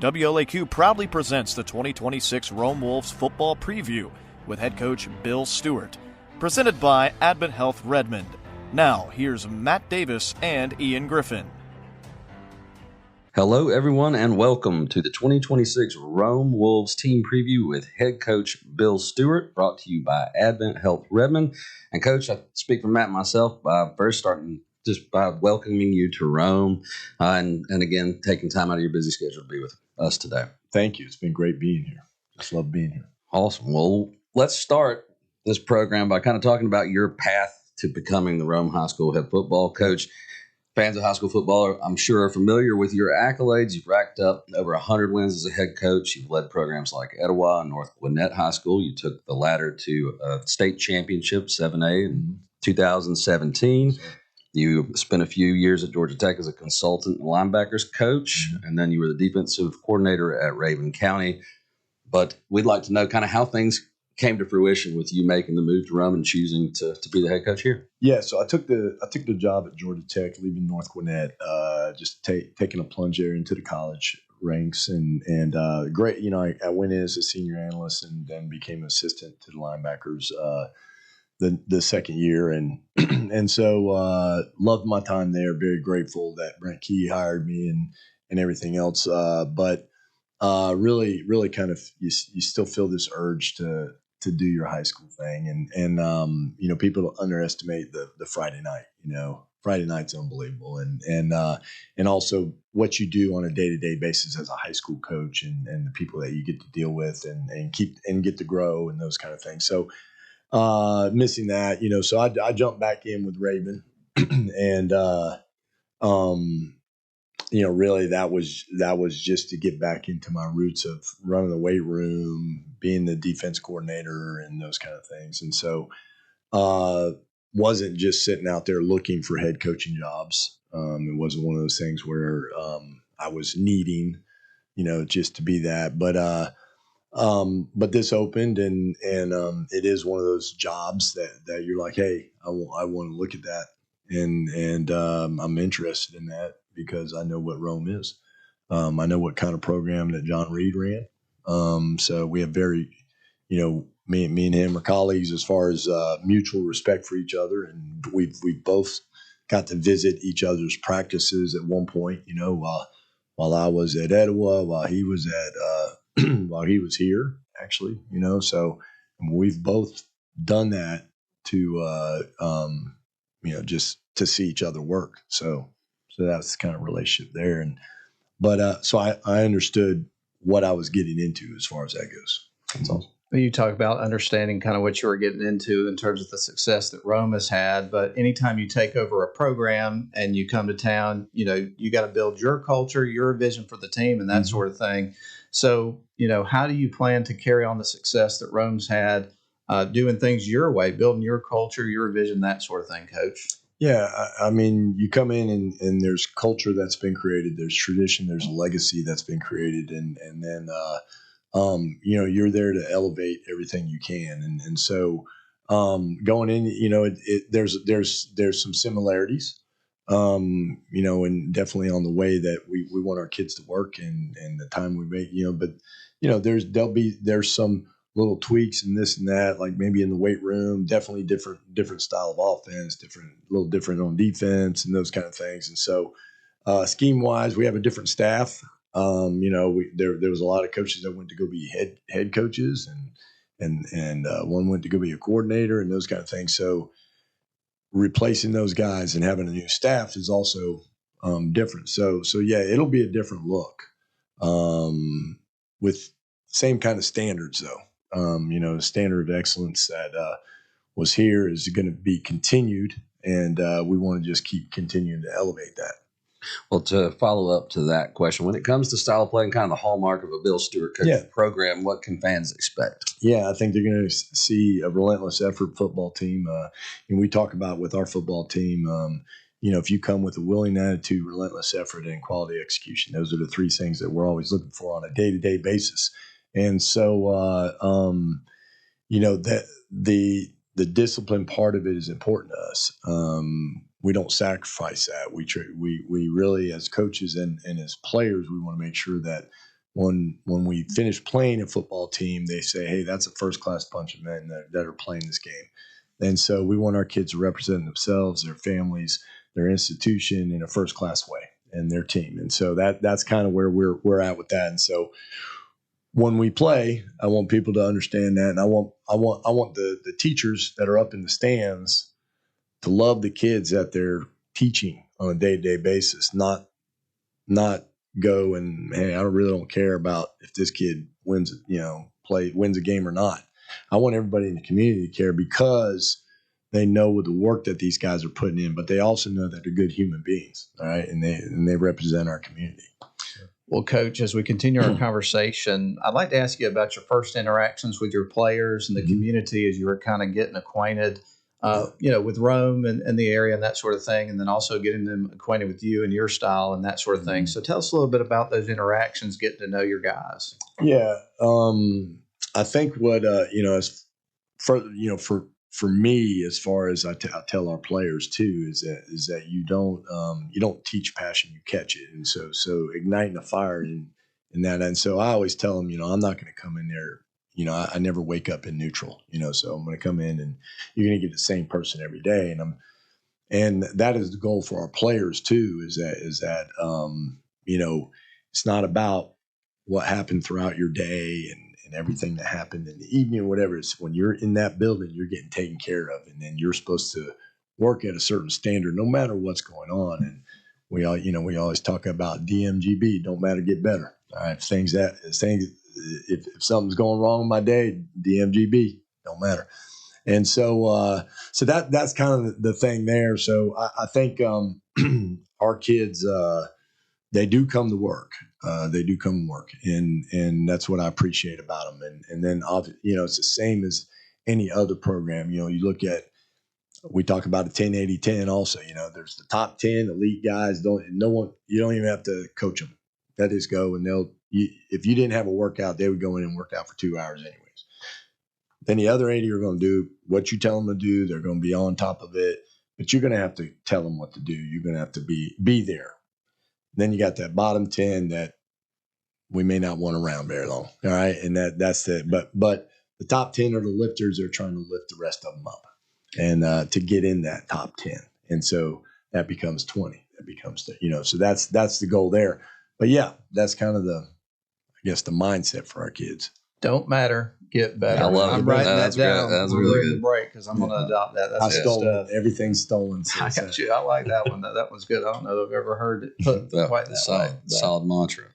WLAQ proudly presents the 2026 Rome Wolves football preview with head coach Bill Stewart, presented by AdventHealth Redmond. Now, here's Matt Davis and Ian Griffin. Hello, everyone, and welcome to the 2026 Rome Wolves team preview with head coach Bill Stewart, brought to you by AdventHealth Redmond. And, Coach, I speak for Matt and myself by first starting just by welcoming you to Rome and again, taking time out of your busy schedule to be with us today. Thank you. It's been great being here. Just love being here. Awesome. Well, let's start this program by kind of talking about your path to becoming the Rome High School head football coach. Fans of high school football, I'm sure, are familiar with your accolades. You've racked up over 100 wins as a head coach. You've led programs like Etowah and North Gwinnett High School. You took the latter to a state championship, 7A, in 2017. You spent a few years at Georgia Tech as a consultant and linebackers coach, and then you were the defensive coordinator at Raven County. But we'd like to know kind of how things came to fruition with you making the move to Rome and choosing to be the head coach here. Yeah, so I took the job at Georgia Tech, leaving North Gwinnett, just taking a plunge there into the college ranks, and great. You know, I went in as a senior analyst and then became assistant to the linebackers the second year, and and so loved my time there. Very grateful that Brent Key hired me and everything else. But really kind of you still feel this urge to do your high school thing, and you know, people underestimate the Friday night. You know, Friday night's unbelievable, and also what you do on a day-to-day basis as a high school coach, and the people that you get to deal with and get to grow and those kind of things. So missing that, you know, so I jumped back in with Raven, and you know, really that was just to get back into my roots of running the weight room, being the defense coordinator, and those kind of things. And so wasn't just sitting out there looking for head coaching jobs. It wasn't one of those things where I was needing, you know, just to be that. But this opened, and it is one of those jobs that you're like, hey, I want to look at that, and I'm interested in that because I know what Rome is. I know what kind of program that John Reed ran. So we have very, you know, me and him are colleagues as far as mutual respect for each other, and we've both got to visit each other's practices at one point. You know, while I was at Etowah, while he was while he was here, actually, you know, so we've both done that to, you know, just to see each other work. So that's the kind of relationship there. So I understood what I was getting into as far as that goes. That's awesome. You talk about understanding kind of what you were getting into in terms of the success that Rome has had, but anytime you take over a program and you come to town, you know, you got to build your culture, your vision for the team, and that sort of thing. So, you know, how do you plan to carry on the success that Rome's had, doing things your way, building your culture, your vision, that sort of thing, Coach? Yeah, I mean, you come in and there's culture that's been created, there's tradition, there's a legacy that's been created, and then you know, you're there to elevate everything you can, and so going in, you know, there's some similarities, you know, and definitely on the way that we want our kids to work and the time we make, you know, but you know, there's some little tweaks and this and that, like maybe in the weight room, definitely different style of offense, a little different on defense and those kind of things. And so scheme wise, we have a different staff. You know, there was a lot of coaches that went to go be head coaches, and one went to go be a coordinator and those kind of things. So replacing those guys and having a new staff is also different. So yeah, it'll be a different look with same kind of standards though. You know, the standard of excellence that was here is going to be continued, and we want to just keep continuing to elevate that. Well, to follow up to that question, when it comes to style of play and kind of the hallmark of a Bill Stewart coaching program, what can fans expect? Yeah, I think they're going to see a relentless effort football team. And we talk about with our football team, you know, if you come with a willing attitude, relentless effort, and quality execution, those are the three things that we're always looking for on a day-to-day basis. And so, you know, that the discipline part of it is important to us. We don't sacrifice that. We really, as coaches and as players, we want to make sure that when we finish playing a football team, they say, hey, that's a first-class bunch of men that are playing this game. And so we want our kids to represent themselves, their families, their institution in a first-class way, and their team. And so that's kind of where we're at with that. And so when we play, I want people to understand that, and I want the teachers that are up in the stands to love the kids that they're teaching on a day-to-day basis, not go and, hey, I really don't care about if this kid wins a game or not. I want everybody in the community to care because they know the work that these guys are putting in, but they also know that they're good human beings, all right, and they represent our community. Well, Coach, as we continue our conversation, I'd like to ask you about your first interactions with your players and the community as you were kind of getting acquainted, with Rome and the area and that sort of thing, and then also getting them acquainted with you and your style and that sort of thing. So tell us a little bit about those interactions, getting to know your guys. Yeah, I think what as for me, as far as I tell our players too, is that you don't teach passion, you catch it, and so igniting a fire in that. And so I always tell them, I'm not going to come in there. I never wake up in neutral. So I'm going to come in and you're going to get the same person every day, and that is the goal for our players too. Is that it's not about what happened throughout your day and everything that happened in the evening or whatever. It's when you're in that building, you're getting taken care of, and then you're supposed to work at a certain standard no matter what's going on. And we always talk about DMGB, don't matter, get better. All right, if something's going wrong in my day, DMGB, don't matter. And so that's kind of the thing there. So I think our kids, they do come to work. And that's what I appreciate about them. And then, it's the same as any other program. You look at, we talk about a 10-80-10 also. There's the top 10 elite guys. You don't even have to coach them. They just go, and if you didn't have a workout, they would go in and work out for 2 hours anyways. Then the other 80 are going to do what you tell them to do. They're going to be on top of it, but you're going to have to tell them what to do. You're going to have to be there. Then you got that bottom 10 that we may not want around very long. All right. And that's it. But the top 10 are the lifters. They're trying to lift the rest of them up and to get in that top 10. And so that becomes 20. That becomes, so that's the goal there. But yeah, that's kind of the mindset for our kids. Don't matter, get better. I love it. I'm writing that down. That's really good. Break because I'm going to adopt that. That's everything's stolen. So I got you. I like that one. That one's good. I don't know if I've ever heard it put quite that way. Solid mantra.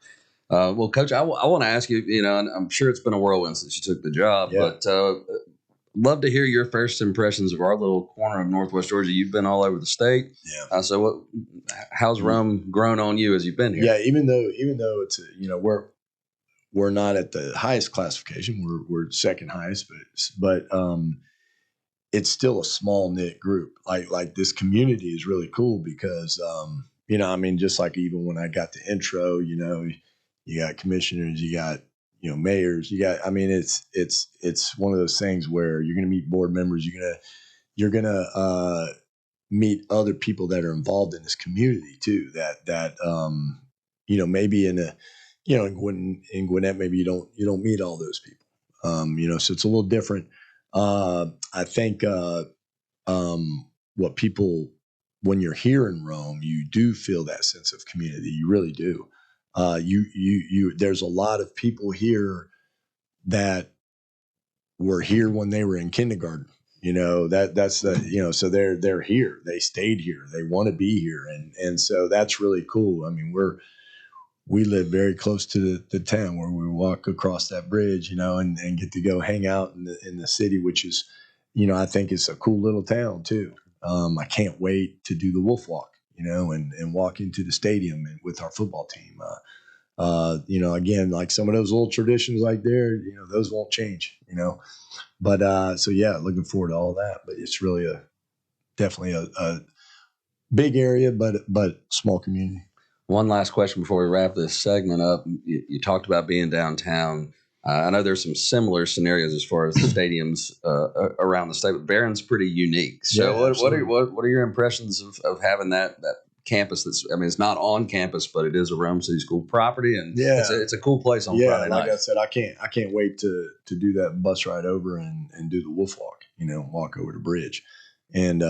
Well, Coach, I want to ask you, and I'm sure it's been a whirlwind since you took the job, but love to hear your first impressions of our little corner of Northwest Georgia. You've been all over the state. Yeah. So how's Rome grown on you as you've been here? Yeah, even though it's we're not at the highest classification, we're second highest, but it's still a small knit group. Like this community is really cool because just like even when I got the intro, you got commissioners, you got mayors, it's one of those things where you're going to meet board members, you're gonna meet other people that are involved in this community too. That maybe in Gwinnett, maybe you don't meet all those people. So it's a little different. I think what people, when you're here in Rome, you do feel that sense of community. You really do. There's a lot of people here that were here when they were in kindergarten. So they're here. They stayed here. They want to be here, and so that's really cool. I mean, we live very close to the town where we walk across that bridge, and get to go hang out in the city, which is, I think it's a cool little town too. I can't wait to do the Wolf Walk, and walk into the stadium with our football team. Again, like some of those little traditions like there, those won't change, but, so yeah, looking forward to all that, but it's really definitely a big area, but small community. One last question before we wrap this segment up. You talked about being downtown. I know there's some similar scenarios as far as the stadiums around the state, but Barron's pretty unique. So Yeah, what are your impressions of having that campus it's not on campus, but it is a Rome City School property, and Yeah. it's a cool place on Friday night. Like I said, I can't wait to do that bus ride over and do the wolf walk, walk over the bridge and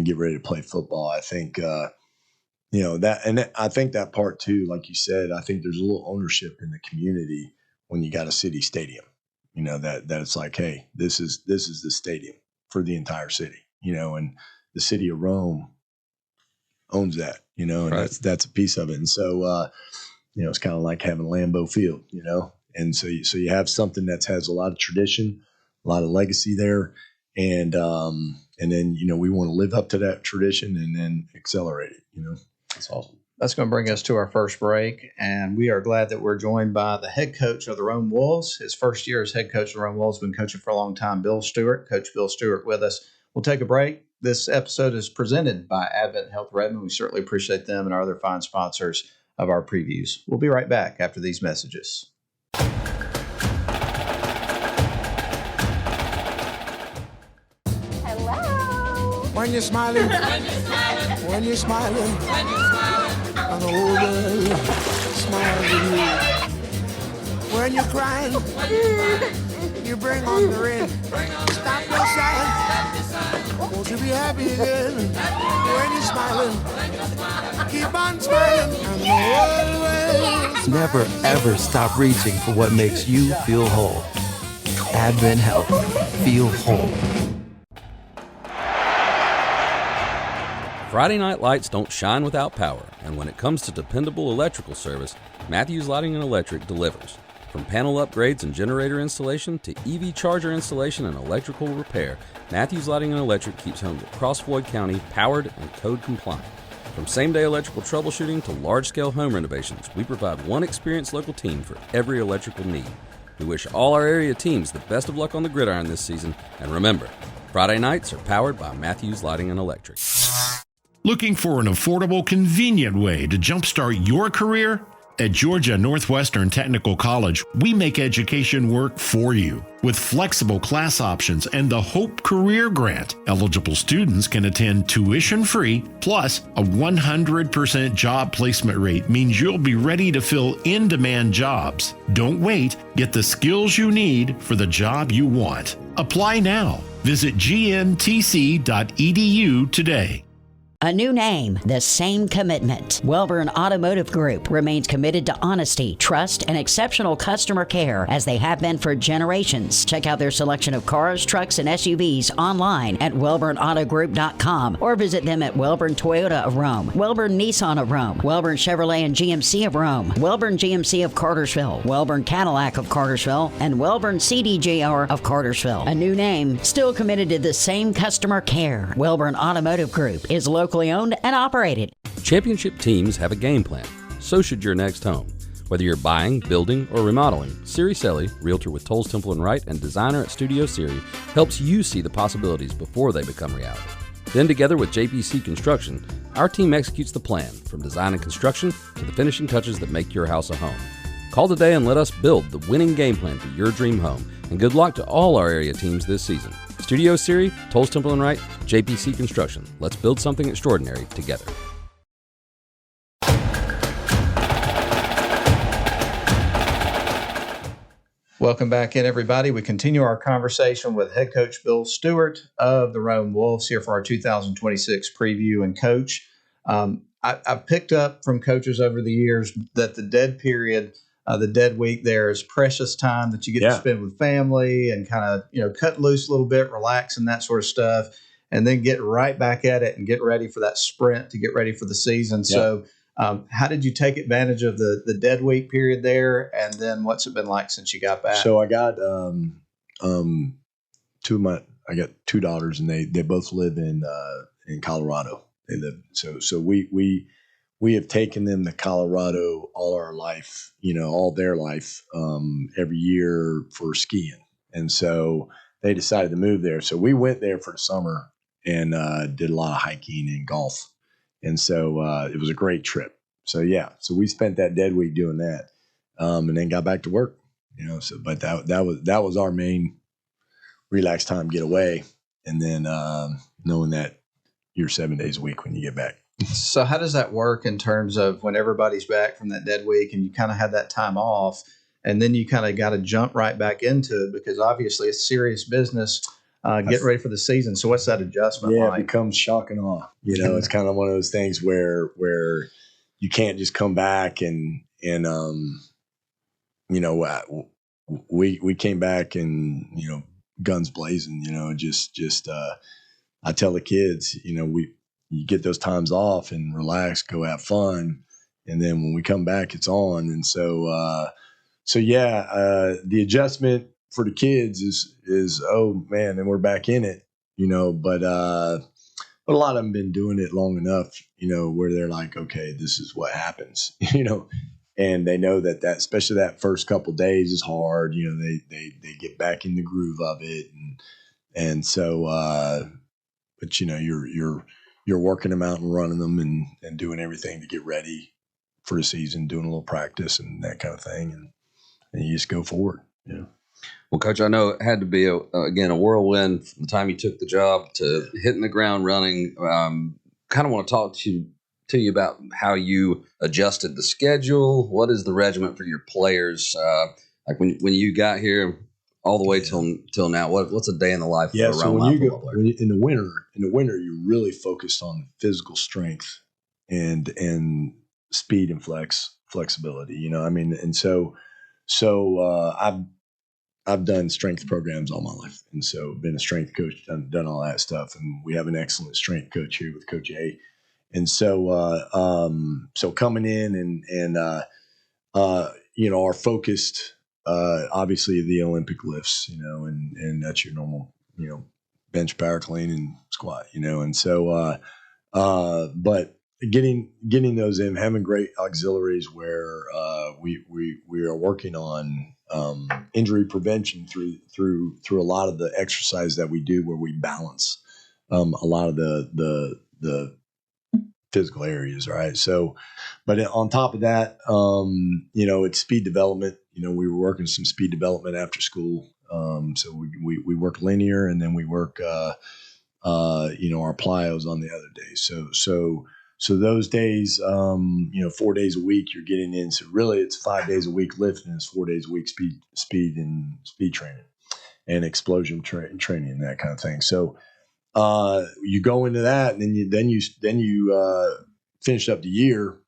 get ready to play football. I think, that, and I think that part too, like you said, I think there's a little ownership in the community when you got a city stadium, that it's like, hey, this is the stadium for the entire city, and the city of Rome owns that, and Right. that's a piece of it. And so, it's kind of like having Lambeau Field, and so you have something that has a lot of tradition, a lot of legacy there. And then, we want to live up to that tradition and then accelerate it, That's awesome. That's going to bring us to our first break, and we are glad that we're joined by the head coach of the Rome Wolves. His first year as head coach of the Rome Wolves, been coaching for a long time, Bill Stewart. Coach Bill Stewart with us. We'll take a break. This episode is presented by AdventHealth Redmond. We certainly appreciate them and our other fine sponsors of our previews. We'll be right back after these messages. When you're smiling, when you're smiling, and the whole world smiles with you. When you're crying, you bring on the rain. Stop your sighing, won't you be happy again? When you're smiling, keep on smiling, and the whole world. Never ever stop reaching for what makes you feel whole. AdventHealth. Feel whole. Friday night lights don't shine without power, and when it comes to dependable electrical service, Matthews Lighting and Electric delivers. From panel upgrades and generator installation to EV charger installation and electrical repair, Matthews Lighting and Electric keeps homes across Floyd County powered and code compliant. From same-day electrical troubleshooting to large-scale home renovations, we provide one experienced local team for every electrical need. We wish all our area teams the best of luck on the gridiron this season, and remember, Friday nights are powered by Matthews Lighting and Electric. Looking for an affordable, convenient way to jumpstart your career? At Georgia Northwestern Technical College, we make education work for you. With flexible class options and the Hope Career Grant, eligible students can attend tuition-free, plus a 100% job placement rate means you'll be ready to fill in-demand jobs. Don't wait. Get the skills you need for the job you want. Apply now. Visit gntc.edu today. A new name, the same commitment. Welborn Automotive Group remains committed to honesty, trust, and exceptional customer care as they have been for generations. Check out their selection of cars, trucks, and SUVs online at welbornautogroup.com or visit them at Welborn Toyota of Rome, Welborn Nissan of Rome, Welborn Chevrolet and GMC of Rome, Welborn GMC of Cartersville, Welborn Cadillac of Cartersville, and Welborn CDJR of Cartersville. A new name, still committed to the same customer care. Welborn Automotive Group is locally owned and operated. Championship teams have a game plan. So should your next home. Whether you're buying, building, or remodeling, Siri Selly, realtor with Tolles Temple & Wright and designer at Studio Siri, helps you see the possibilities before they become reality. Then together with JPC Construction, our team executes the plan from design and construction to the finishing touches that make your house a home. Call today and let us build the winning game plan for your dream home. And good luck to all our area teams this season. Studio Siri, Tolles Temple & Wright, JPC Construction. Let's build something extraordinary together. Welcome back in, everybody. We continue our conversation with head coach Bill Stewart of the Rome Wolves here for our 2026 preview. And coach, I've picked up from coaches over the years that the dead period, the dead week there is precious time that you get to spend with family and kind of, cut loose a little bit, relax and that sort of stuff, and then get right back at it and get ready for that sprint to get ready for the season. Yeah. So how did you take advantage of the dead week period there? And then what's it been like since you got back? So I got I got two daughters, and they both live in Colorado. They live so we have taken them to Colorado all our life, all their life, every year for skiing. And so they decided to move there. So we went there for the summer and did a lot of hiking and golf. And so it was a great trip. So so we spent that dead week doing that, and then got back to work. But that was our main relaxed time, get away, and then knowing that you're 7 days a week when you get back. So how does that work in terms of when everybody's back from that dead week and you kind of had that time off, and then you kind of got to jump right back into it because obviously it's serious business, getting ready for the season. So what's that adjustment like? It becomes shock and awe. It's kind of one of those things where you can't just come back and we came back and guns blazing. I tell the kids, you get those times off and relax, go have fun, and then when we come back, it's on. And the adjustment for the kids is oh man, and we're back in it, but a lot of them been doing it long enough, where they're like, okay, this is what happens, and they know that especially that first couple days is hard, they get back in the groove of it. But you're working them out and running them and doing everything to get ready for the season, doing a little practice and that kind of thing. And you just go forward. Well, Coach, I know it had to be, a whirlwind from the time you took the job to hitting the ground running. Kind of want to talk to you about how you adjusted the schedule. What is the regiment for your players? Like when you got here all the way till now, what's a day in the life of a Rome football player? In the winter, you're really focused on physical strength and speed and flexibility. I've done strength programs all my life, and so been a strength coach, done all that stuff, and we have an excellent strength coach here with Coach A. And so coming in and our focused, obviously the Olympic lifts, and that's your normal, bench, power, clean, and squat, and so but getting those in, having great auxiliaries where we are working on injury prevention through a lot of the exercise that we do where we balance a lot of the physical areas, right? So, but on top of that, it's speed development. We were working some speed development after school. So we work linear, and then we work our plyos on the other days. So those days, 4 days a week you're getting in. So really it's 5 days a week lifting, it's 4 days a week speed training and explosion training and that kind of thing. So you go into that, and then you finish up the year,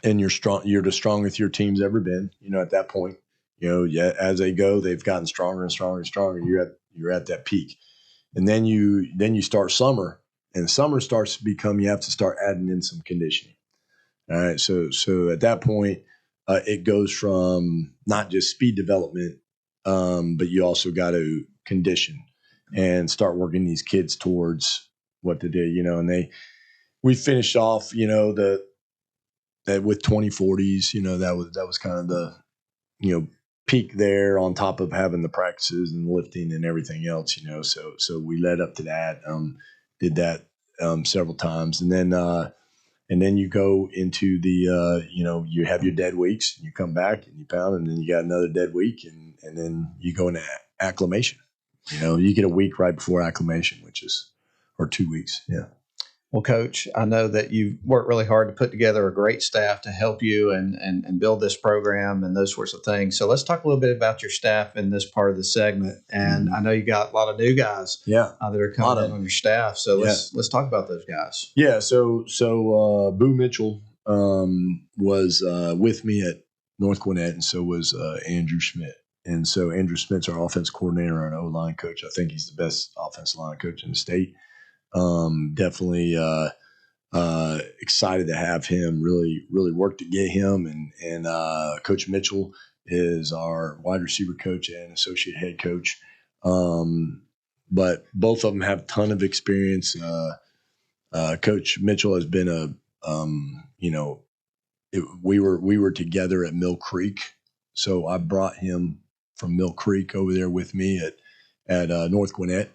and you're strong. You're the strongest your team's ever been. At that point, as they go, they've gotten stronger and stronger and stronger. You're at that peak, and then you start summer, and summer starts to become. You have to start adding in some conditioning. All right, so at that point, it goes from not just speed development, but you also got to condition and start working these kids towards what to do, and we finished off, with 2040s, that was kind of the, peak there on top of having the practices and lifting and everything else, so we led up to that, did that, several times. And then you go into the, you have your dead weeks, and you come back and you pound, and then you got another dead week, and then you go into acclimation. You get a week right before acclimation, or 2 weeks. Yeah. Well, Coach, I know that you've worked really hard to put together a great staff to help you and build this program and those sorts of things. So let's talk a little bit about your staff in this part of the segment. And I know you got a lot of new guys that are coming in on your staff. So let's talk about those guys. Yeah. So Boo Mitchell was with me at North Gwinnett, and so was Andrew Schmidt. And so Andrew Smith's our offense coordinator and O-line coach. I think he's the best offensive line coach in the state. Definitely excited to have him. Really, really work to get him. And Coach Mitchell is our wide receiver coach and associate head coach. But both of them have a ton of experience. Coach Mitchell has been we were together at Mill Creek, so I brought him from Mill Creek over there with me at North Gwinnett.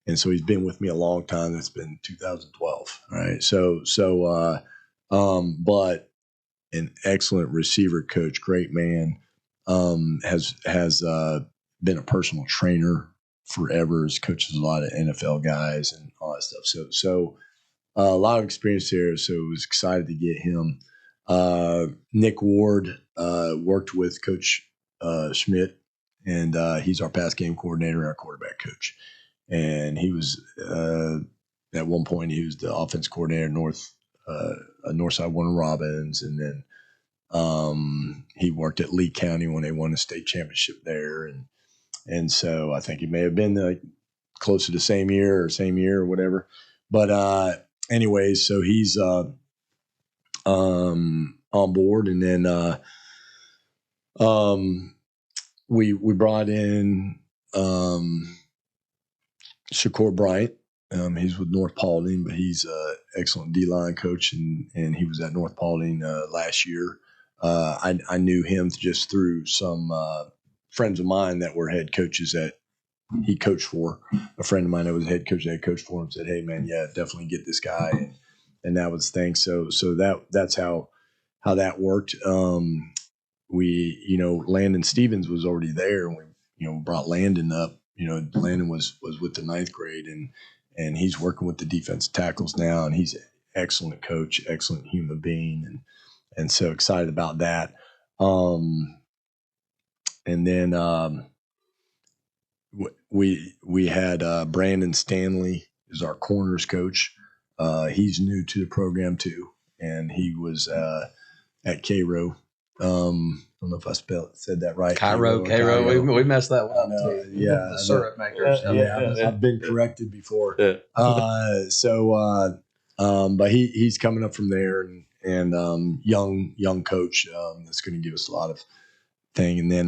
And so he's been with me a long time. That's been 2012. All right. But an excellent receiver coach, great man, has been a personal trainer forever. He coaches a lot of NFL guys and all that stuff. a lot of experience there, so I was excited to get him. Nick Ward worked with Coach Schmidt, and he's our pass game coordinator and our quarterback coach. And he was at one point he was the offense coordinator Northside Warner Robins, and then he worked at Lee County when they won the state championship there, and so I think he may have been close to the same year or whatever. But anyways, so he's on board, and then we brought in Shakur Bryant. He's with North Paulding, but he's an excellent D-line coach, and he was at North Paulding last year. I knew him just through some friends of mine that were head coaches that he coached for. A friend of mine that was head coach for him said, "Hey man, yeah, definitely get this guy," and that was the thing. So that's how that worked. Landon Stevens was already there, and we brought Landon up. Landon was with the 9th grade, and he's working with the defensive tackles now, and he's an excellent coach, excellent human being, and so excited about that. And then we had Brandon Stanley is our corners coach. He's new to the program too, and he was at Cairo. I don't know if I said that right. Cairo. We messed that one up too. Yeah, The syrup makers. I've been corrected before. Yeah. But he's coming up from there, and young coach that's going to give us a lot of thing. And then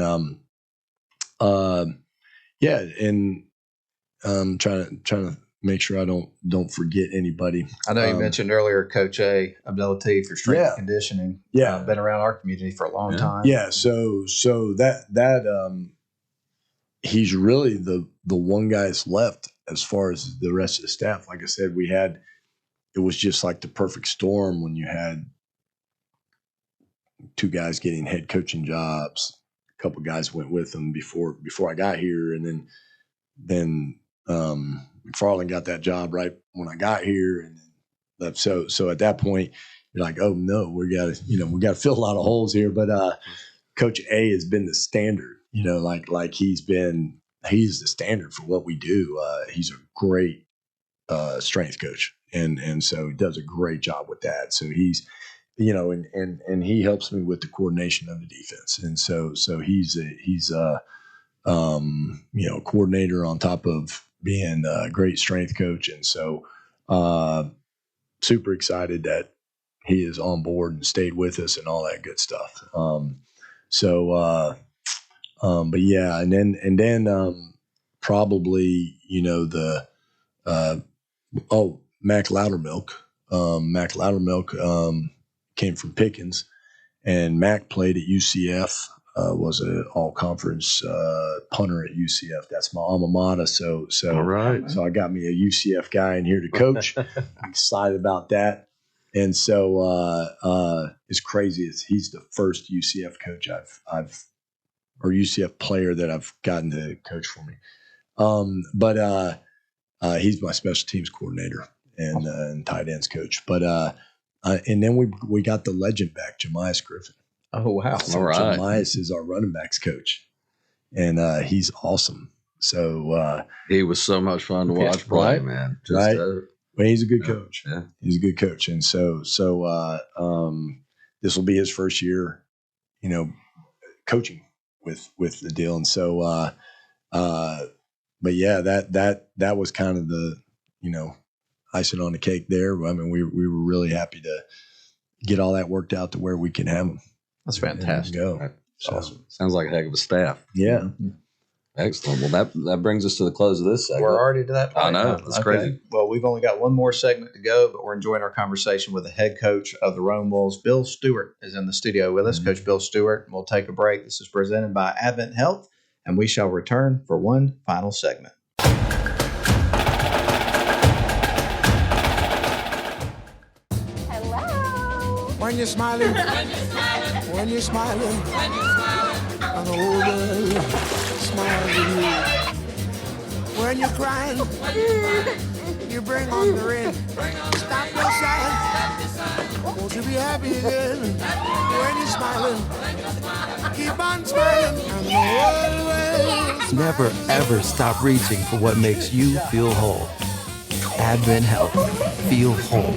trying to make sure I don't forget anybody. I know you mentioned earlier Coach A, ability for strength and conditioning. Yeah, been around our community for a long time. Yeah, so that he's really the one guy that's left as far as the rest of the staff. Like I said, it was just like the perfect storm when you had 2 guys getting head coaching jobs. A couple guys went with them before I got here, and then McFarland got that job right when I got here, and left. So at that point, you're like, oh no, we got to fill a lot of holes here. But Coach A has been the standard. Like he's the standard for what we do. He's a great strength coach, and so he does a great job with that. So he's and he helps me with the coordination of the defense, and so he's a coordinator on top of being a great strength coach. And so super excited that he is on board and stayed with us and all that good stuff. But yeah, and then probably, Mac Loudermilk. Mac Loudermilk came from Pickens, and Mac played at UCF. Was an all-conference punter at UCF. That's my alma mater. So all right. So I got me a UCF guy in here to coach. I'm excited about that. And so it's crazy. He's the first UCF coach or UCF player that I've gotten to coach for me. But he's my special teams coordinator and tight ends coach. But and then we got the legend back, Jemias Griffin. Oh, wow. So all right. Jemias is our running backs coach, and he's awesome. So he was so much fun to watch play, man. Right. Well, he's a good coach. Yeah. He's a good coach. And so this will be his first year, coaching with the deal. And so, but yeah, that was kind of the, icing on the cake there. I mean, we were really happy to get all that worked out to where we can have them. That's fantastic. Go. That's awesome. Sounds like a heck of a staff. Yeah. Mm-hmm. Excellent. Well, that brings us to the close of this segment. We're already to that point. I know. That's crazy. Well, we've only got one more segment to go, but we're enjoying our conversation with the head coach of the Rome Wolves. Bill Stewart is in the studio with us, Coach Bill Stewart. We'll take a break. This is presented by AdventHealth, and we shall return for one final segment. When you're smiling, when you're smiling, and the whole world smiles with you. When you're crying, you bring on the rain. Stop your sighing. Won't you be happy again? When you're smiling, keep on smiling, and the world will. Never ever stop reaching for what makes you feel whole. AdventHealth. Feel whole.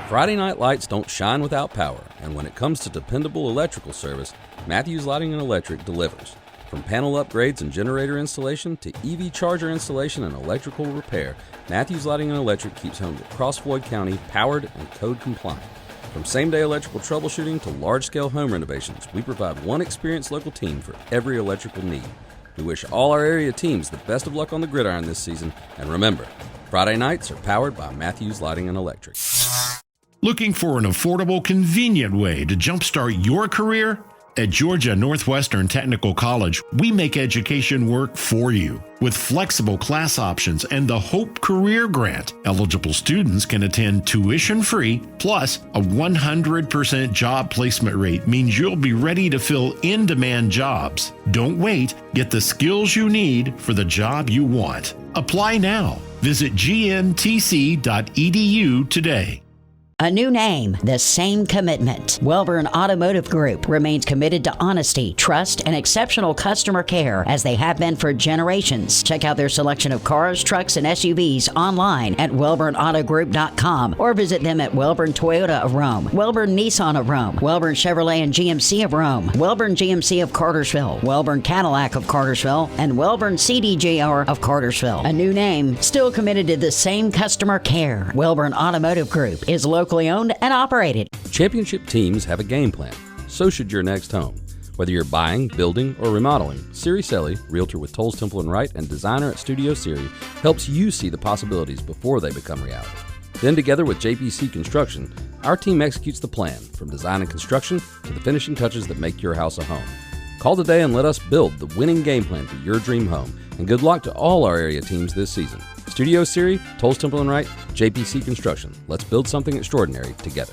Friday night lights don't shine without power, and when it comes to dependable electrical service, Matthews Lighting and Electric delivers. From panel upgrades and generator installation to EV charger installation and electrical repair, Matthews Lighting and Electric keeps homes across Floyd County powered and code compliant. From same-day electrical troubleshooting to large-scale home renovations, we provide one experienced local team for every electrical need. We wish all our area teams the best of luck on the gridiron this season, and remember, Friday nights are powered by Matthews Lighting and Electric. Looking for an affordable, convenient way to jumpstart your career? At Georgia Northwestern Technical College, we make education work for you. With flexible class options and the Hope Career Grant, eligible students can attend tuition-free, plus a 100% job placement rate means you'll be ready to fill in-demand jobs. Don't wait. Get the skills you need for the job you want. Apply now. Visit gntc.edu today. A new name, the same commitment. Welborn Automotive Group remains committed to honesty, trust, and exceptional customer care as they have been for generations. Check out their selection of cars, trucks, and SUVs online at welbornautogroup.com or visit them at Welborn Toyota of Rome, Welborn Nissan of Rome, Welborn Chevrolet and GMC of Rome, Welborn GMC of Cartersville, Welborn Cadillac of Cartersville, and Welborn CDJR of Cartersville. A new name, still committed to the same customer care. Welborn Automotive Group is locally owned and operated. Championship teams have a game plan. So should your next home. Whether you're buying, building, or remodeling, Siri Selly, realtor with Tolles Temple & Wright and designer at Studio Siri, helps you see the possibilities before they become reality. Then together with JPC Construction, our team executes the plan from design and construction to the finishing touches that make your house a home. Call today and let us build the winning game plan for your dream home. And good luck to all our area teams this season. Studio Siri, Tolles Temple & Wright, JPC Construction. Let's build something extraordinary together.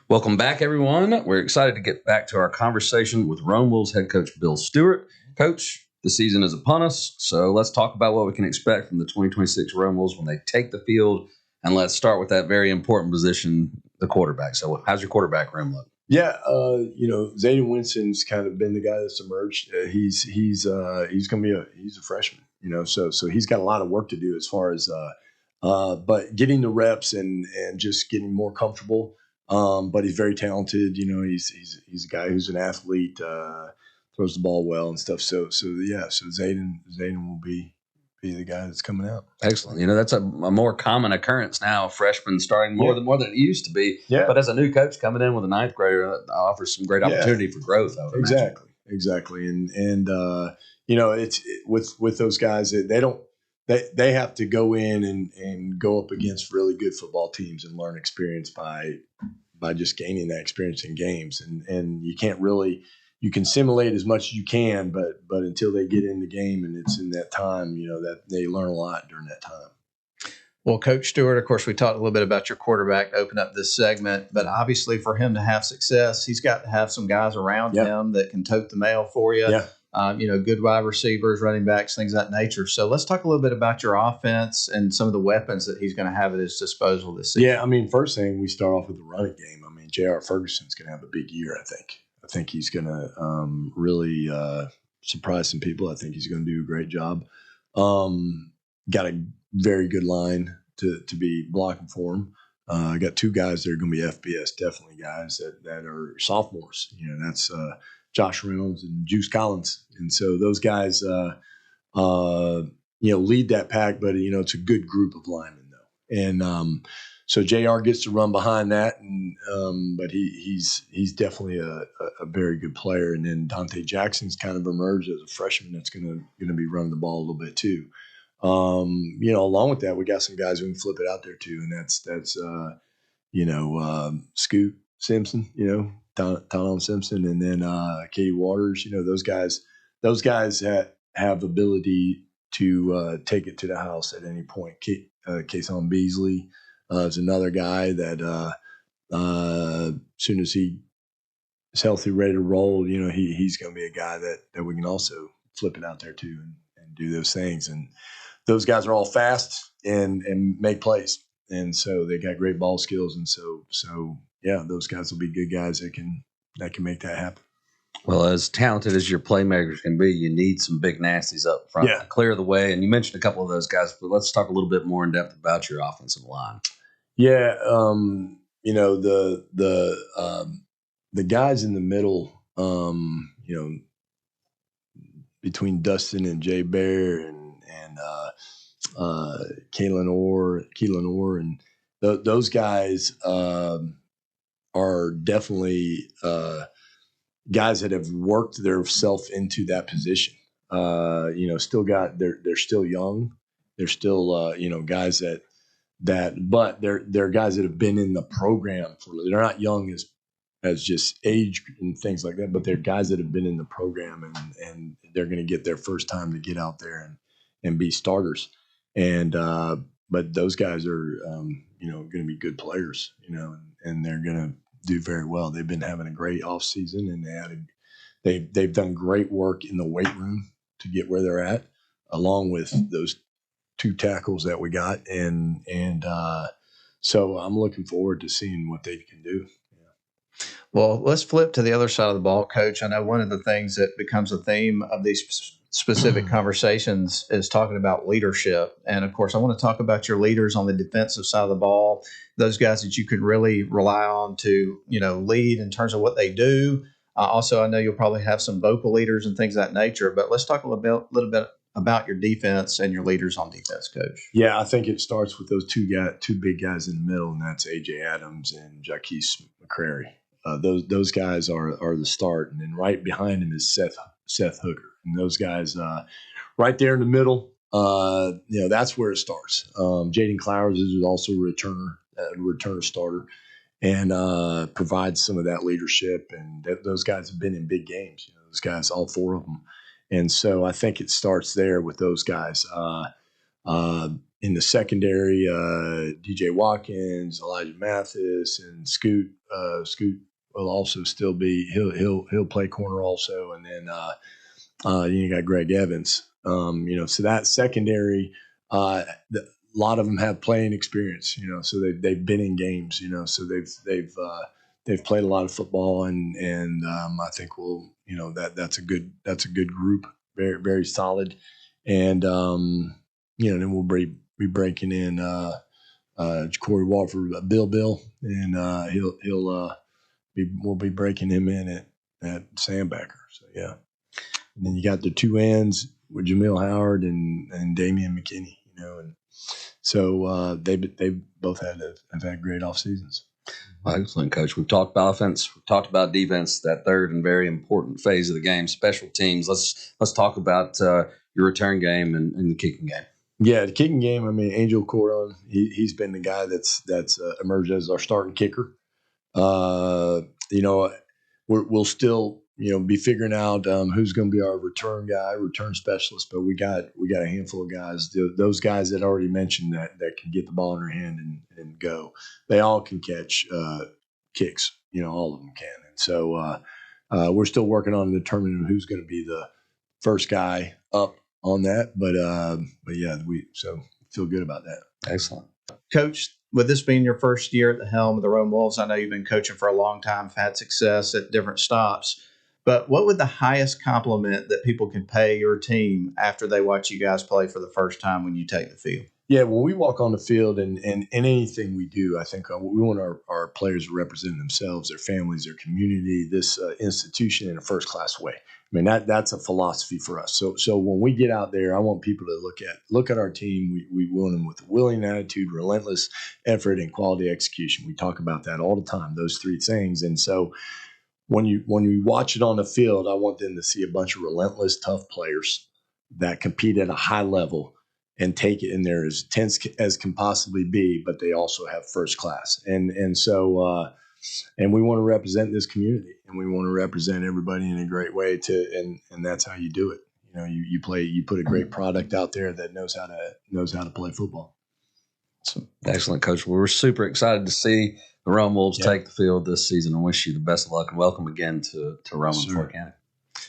Welcome back, everyone. We're excited to get back to our conversation with Rome Wolves head coach Bill Stewart. Coach, the season is upon us, so let's talk about what we can expect from the 2026 Rome Wolves when they take the field. And let's start with that very important position, the quarterback. So how's your quarterback room look? Yeah, Zayden Winston's kind of been the guy that's emerged. He's going to be he's a freshman, so he's got a lot of work to do as far as but getting the reps and just getting more comfortable. But he's very talented. He's a guy who's an athlete, throws the ball well and stuff. So Zayden will be the guy that's coming out. Excellent. That's a more common occurrence now. Freshmen starting more than it used to be. Yeah. But as a new coach coming in with a ninth grader, that offers some great opportunity for growth. I would imagine. Exactly. And it's with those guys that they have to go in and go up against really good football teams and learn experience by just gaining that experience in games. And you can't really. You can simulate as much as you can, but until they get in the game and it's in that time, that they learn a lot during that time. Well, Coach Stewart, of course, we talked a little bit about your quarterback to open up this segment, but obviously for him to have success, he's got to have some guys around him that can tote the mail for you. Yeah. Good wide receivers, running backs, things of that nature. So let's talk a little bit about your offense and some of the weapons that he's going to have at his disposal this season. Yeah, first thing, we start off with the running game. J.R. Ferguson's going to have a big year, I think. I think he's going to really surprise some people. I think he's going to do a great job. Got a very good line to be blocking for him. I got two guys that are going to be FBS, definitely guys that are sophomores. That's Josh Reynolds and Juice Collins. And so those guys, lead that pack, but, it's a good group of linemen, though. And so JR gets to run behind that, and but he's definitely a very good player. And then Dante Jackson's kind of emerged as a freshman that's going to be running the ball a little bit too. Along with that, we got some guys who can flip it out there too, and that's Scoot Simpson, Tom Simpson, and then Katie Waters. Those guys have ability to take it to the house at any point. Kason Beasley. Is another guy that as soon as he is healthy, ready to roll, he's going to be a guy that we can also flip it out there too and do those things. And those guys are all fast and make plays. And so they got great ball skills. And so yeah, those guys will be good guys that can make that happen. Well, as talented as your playmakers can be, you need some big nasties up front to clear the way. And you mentioned a couple of those guys, but let's talk a little bit more in depth about your offensive line. Yeah, the guys in the middle, between Dustin and Jay Bear and Keelan Orr, and those guys are definitely guys that have worked themselves into that position. Still got they're still young. They're still guys but they're guys that have been in the program they're not young as just age and things like that, but they're guys that have been in the program and they're going to get their first time to get out there and be starters. And but those guys are going to be good players, and they're going to do very well. They've been having a great off season, and they've done great work in the weight room to get where they're at, along with those 2 tackles that we got, and so I'm looking forward to seeing what they can do. Well, let's flip to the other side of the ball, Coach. I know one of the things that becomes a theme of these specific conversations is talking about leadership. And, of course, I want to talk about your leaders on the defensive side of the ball, those guys that you could really rely on to, lead in terms of what they do. Also, I know you'll probably have some vocal leaders and things of that nature. But let's talk a little bit about your defense and your leaders on defense, Coach. Yeah, I think it starts with those two big guys in the middle, and that's A.J. Adams and Jaquise McCrary. Those guys are the start, and then right behind him is Seth Hooker, and those guys right there in the middle. That's where it starts. Jaden Clowers is also a returner starter, and provides some of that leadership. And those guys have been in big games. Those guys, all 4 of them, and so I think it starts there with those guys. In the secondary, DJ Watkins, Elijah Mathis, and Scoot. Scoot will also still be. He'll play corner also, and then you got Greg Evans. So that secondary, a lot of them have playing experience. So they've been in games. So they've played a lot of football, and I think that's a good group, very very solid, and then we'll be breaking in Corey Walford, Bill, and we'll be breaking him in at Sandbacker. So yeah, and then you got the 2 ends with Jamil Howard and Damian McKinney, and so they both have had great off seasons. Excellent, Coach. We've talked about offense. We've talked about defense, that third and very important phase of the game, special teams. Let's talk about your return game and the kicking game. Yeah, the kicking game. I mean, Angel Cordon, he's been the guy that's emerged as our starting kicker. We'll still be figuring out who's going to be our return specialist. But we got a handful of guys. Those guys that I already mentioned that can get the ball in their hand and go. They all can catch kicks. All of them can. And so we're still working on determining who's going to be the first guy up on that. But yeah, we feel good about that. Excellent, Coach. With this being your first year at the helm of the Rome Wolves, I know you've been coaching for a long time, had success at different stops. But what would the highest compliment that people can pay your team after they watch you guys play for the first time when you take the field? Yeah, when we walk on the field and anything we do, I think we want our players to represent themselves, their families, their community, this institution in a first-class way. I mean, that's a philosophy for us. So when we get out there, I want people to look at our team. We want them with a willing attitude, relentless effort, and quality execution. We talk about that all the time, those 3 things. And so when you watch it on the field, I want them to see a bunch of relentless, tough players that compete at a high level and take it in there as tense as can possibly be, but they also have first class. And so and we want to represent this community, and we want to represent everybody in a great way and that's how you do it. You put a great product out there that knows how to play football. So, excellent, Coach. Well, we're super excited to see the Rome Wolves take the field this season, and wish you the best of luck and welcome again to Rome and Fort County.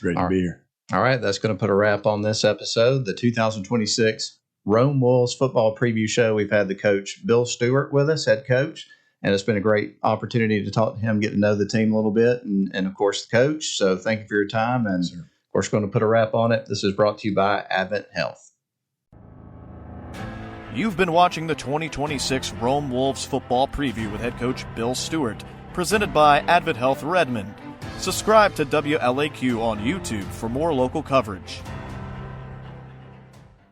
Great to be here. All right, that's going to put a wrap on this episode, the 2026 Rome Wolves football preview show. We've had the coach, Bill Stewart, with us, head coach, and it's been a great opportunity to talk to him, get to know the team a little bit, and of course, the coach. So thank you for your time, and of course, going to put a wrap on it. This is brought to you by AdventHealth. You've been watching the 2026 Rome Wolves football preview with head coach Bill Stewart, presented by AdventHealth Redmond. Subscribe to WLAQ on YouTube for more local coverage.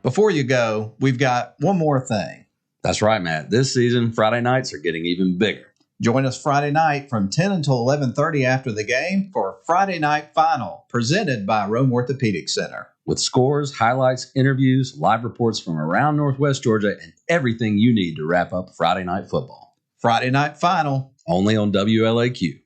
Before you go, we've got one more thing. That's right, Matt. This season, Friday nights are getting even bigger. Join us Friday night from 10 until 11:30 after the game for Friday Night Final, presented by Rome Orthopedic Center. With scores, highlights, interviews, live reports from around Northwest Georgia, and everything you need to wrap up Friday night football. Friday Night Final. Only on WLAQ.